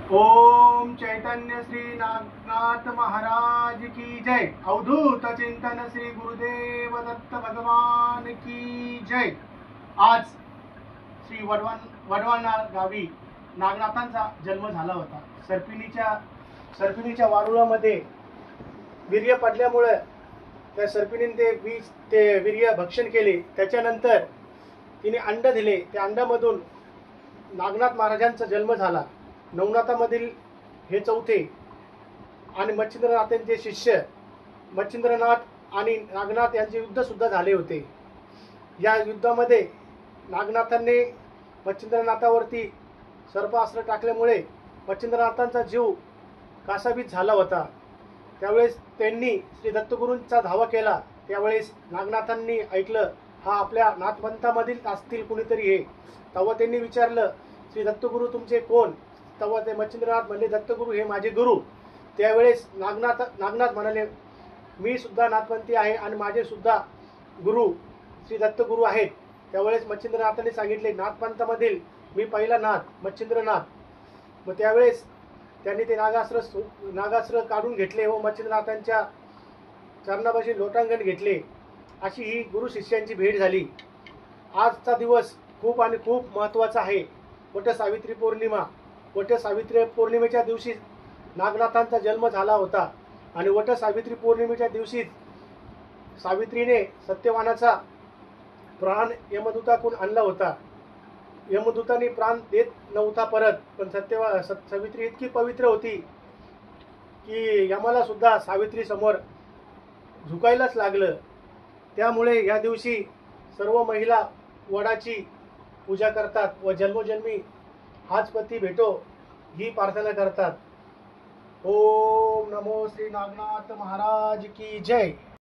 ओम चैतन्य श्री नागनाथ महाराज की जय। अवधूत चिंतन श्री गुरुदेव दत्त भगवान की जय। आज श्री वडवण गावी नागनाथांचा जन्म झाला होता। सर्पिणीच्या वारुळामध्ये वीर्य पडल्यामुळे त्या सर्पिणीने ते वीर्य भक्षण केले। त्याच्यानंतर तिने अंड दिले। त्या अंडामधून नागनाथ महाराजांचा जन्म झाला। नवनाथामधील हे चौथे आणि मच्छिंद्रनाथांचे शिष्य मच्छिंद्रनाथ आणि नागनाथ यांचे युद्ध सुद्धा झाले होते। या युद्धामध्ये नागनाथांनी मच्छिंद्रनाथावरती सर्पास्त्र टाकल्यामुळे मच्छिंद्रनाथांचा जीव कासावीस झाला होता। त्यावेळेस त्यांनी श्री दत्तगुरूंचा धावा केला। त्यावेळेस नागनाथांनी ऐकलं हा आपल्या नाथपंथामधील असतील कुणीतरी हे। तेव्हा त्यांनी विचारलं श्री दत्तगुरू तुमचे कोण? तेव्हा ते मच्छिंद्रनाथ म्हणले दत्तगुरू हे माझे गुरु। त्यावेळेस नागनाथ म्हणाले मी सुद्धा नाथपंथी आहे आणि माझे सुद्धा गुरु श्री दत्तगुरू आहेत। त्यावेळेस मच्छिंद्रनाथांनी सांगितले नाथपंथामधील मी पहिला नाथ मच्छिंद्रनाथ। मग त्यावेळेस त्यांनी ते नागास्त्र काढून घेतले व मच्छिंद्रनाथांच्या चरणापाशी लोटांगण घेतले। अशी ही गुरु शिष्यांची भेट झाली। आजचा दिवस खूप आणि खूप महत्त्वाचा आहे। वट सावित्री पौर्णिमा। वट सावित्री पौर्णिमेच्या दिवशी नागनाथांचा जन्म झाला होता आणि वट सावित्री पौर्णिमेच्या दिवशी सावित्रीने सत्यवानाचा प्राण यमदूताकडून आणला होता। यमदूताने प्राण देत नव्हता परत, पण सावित्री इतकी पवित्र होती की यमाला सुद्धा सावित्री समोर झुकायलाच लागलं। त्यामुळे या दिवशी सर्व महिला वडाची पूजा करतात व जन्मोजन्मी हाच पती भेटो ही प्रार्थना करतात। ओम नमो श्री नागनाथ महाराज की जय।